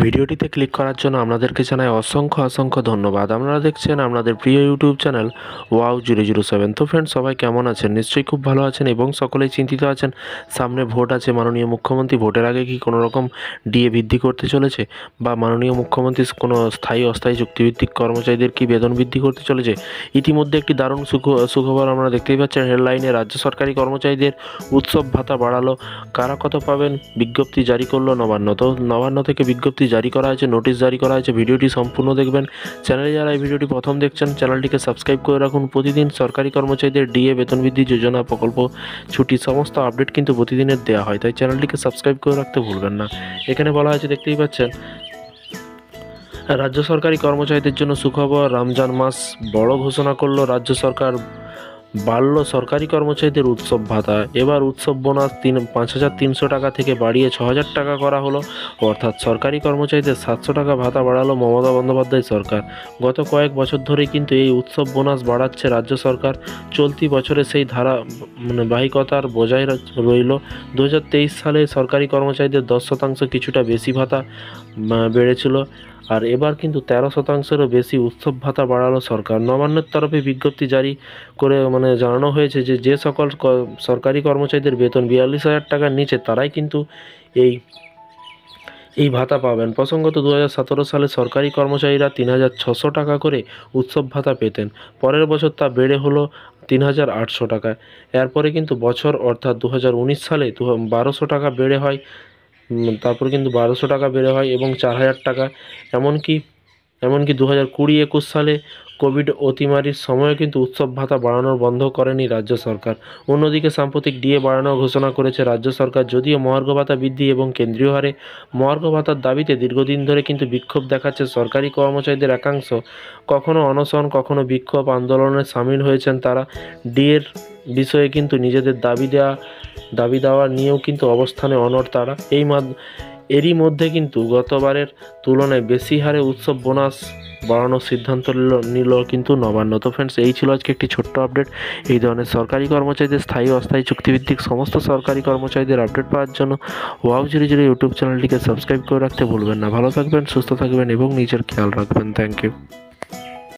ভিডিওটিতে ক্লিক করার জন্য আপনাদেরকে জানাই অসংখ্য ধন্যবাদ। আপনারা দেখছেন আপনাদের প্রিয় ইউটিউব চ্যানেল wow007। তো ফ্রেন্ডস, সবাই কেমন আছেন? নিশ্চয়ই খুব ভালো আছেন এবং সকলেই চিন্তিত আছেন। সামনে ভোট আছে, মাননীয় মুখ্যমন্ত্রী ভোটের আগে কি কোনো রকম ডিএ বৃদ্ধি করতে চলেছে, বা মাননীয় মুখ্যমন্ত্রী কোনো স্থায়ী অস্থায়ী চুক্তিভিত্তিক কর্মচারীদের কি বেতন বৃদ্ধি করতে চলেছে? ইতিমধ্যে একটি দারুণ সুখবর আমরা দেখতেই পাচ্ছেন হেডলাইনে। রাজ্য সরকারি কর্মচারীদের উৎসব ভাতা বাড়ালো। কারা কত পাবেন বিজ্ঞপ্তি জারি করলো নবান্ন। তো নবান্ন থেকে বিজ্ঞপ্তি জারি করা হয়েছে, নোটিশ জারি করা হয়েছে। ভিডিওটি সম্পূর্ণ দেখবেন। চ্যানেলে যারা এই ভিডিওটি প্রথম দেখছেন, চ্যানেলটিকে সাবস্ক্রাইব করে রাখুন। প্রতিদিন সরকারি কর্মচারীদের ডিএ, বেতন বৃদ্ধি, যোজনা, প্রকল্প, ছুটি সমস্ত আপডেট কিন্তু প্রতিদিনের দেওয়া হয়, তাই চ্যানেলটিকে সাবস্ক্রাইব করে রাখতে ভুলবেন না। এখানে বলা হয়েছে, দেখতেই পাচ্ছেন, রাজ্য সরকারি কর্মচারীদের জন্য সুখবর। রমজান মাস বড় ঘোষণা করলো রাজ্য সরকার। বাড়ল সরকারি কর্মচারীদের উৎসব ভাতা। এবার উৎসব বোনাস 5,300 টাকা থেকে বাড়িয়ে 6,000 টাকা করা হলো। অর্থাৎ সরকারি কর্মচারীদের 700 টাকা ভাতা বাড়ালো মমতা বন্দ্যোপাধ্যায় সরকার। গত কয়েক বছর ধরেই কিন্তু এই উৎসব বোনাস বাড়াচ্ছে রাজ্য সরকার। চলতি বছরে সেই ধারাবাহিকতার বজায় রইল। 2023 সালে সরকারি কর্মচারীদের 10% কিছুটা বেশি ভাতা বেড়েছিল, আর এবার কিন্তু 13%-এরও বেশি উৎসব ভাতা বাড়ালো সরকার। নবান্নের তরফে বিজ্ঞপ্তি জারি করে জানানো হয়েছে যে সকল সরকারি কর্মচারীদের বেতন 42,000 টাকার নিচে, তারাই কিন্তু এই ভাতা পাবেন। প্রসঙ্গত, 2017 সালে সরকারি কর্মচারীরা 3,600 টাকা করে উৎসব ভাতা পেতেন। পরের বছর তা বেড়ে হলো 3,800 টাকা। এরপরে কিন্তু বছর অর্থাৎ 2019 সালে 1,200 টাকা বেড়ে হয়। তারপর কিন্তু 1,200 টাকা বেড়ে হয় এবং 4,000 টাকা। এমনকি 2020-21 সালে কোভিড অতিমারির সময়ও কিন্তু উৎসব ভাতা বাড়ানোর বন্ধ করেনি রাজ্য সরকার। অন্যদিকে সাম্প্রতিক ডিএ বাড়ানোর ঘোষণা করেছে রাজ্য সরকার। যদিও মহার্ঘ ভাতা বৃদ্ধি এবং কেন্দ্রীয় হারে মহার্ঘ ভাতার দাবিতে দীর্ঘদিন ধরে কিন্তু বিক্ষোভ দেখাচ্ছে সরকারি কর্মচারীদের একাংশ। কখনো অনশন, কখনো বিক্ষোভ আন্দোলনে সামিল হয়েছেন তারা। ডিএর বিষয়ে কিন্তু নিজেদের দাবি দেওয়া নিয়েও কিন্তু অবস্থানে অনড় তারা। এরই মধ্যে কিন্তু গতবারের তুলনায় বেশি হারে উৎসব বোনাস বাড়ানোর সিদ্ধান্ত নিল কিন্তু নবান্ন। তো ফ্রেন্ডস, এই ছিল আজকে একটি ছোট্ট আপডেট। এই ধরনের সরকারি কর্মচারীদের স্থায়ী অস্থায়ী চুক্তিভিত্তিক সমস্ত সরকারি কর্মচারীদের আপডেট পাওয়ার জন্য wow007 ইউটিউব চ্যানেলটিকে সাবস্ক্রাইব করে রাখতে ভুলবেন না। ভালো থাকবেন, সুস্থ থাকবেন এবং নিজের খেয়াল রাখবেন। Thank you.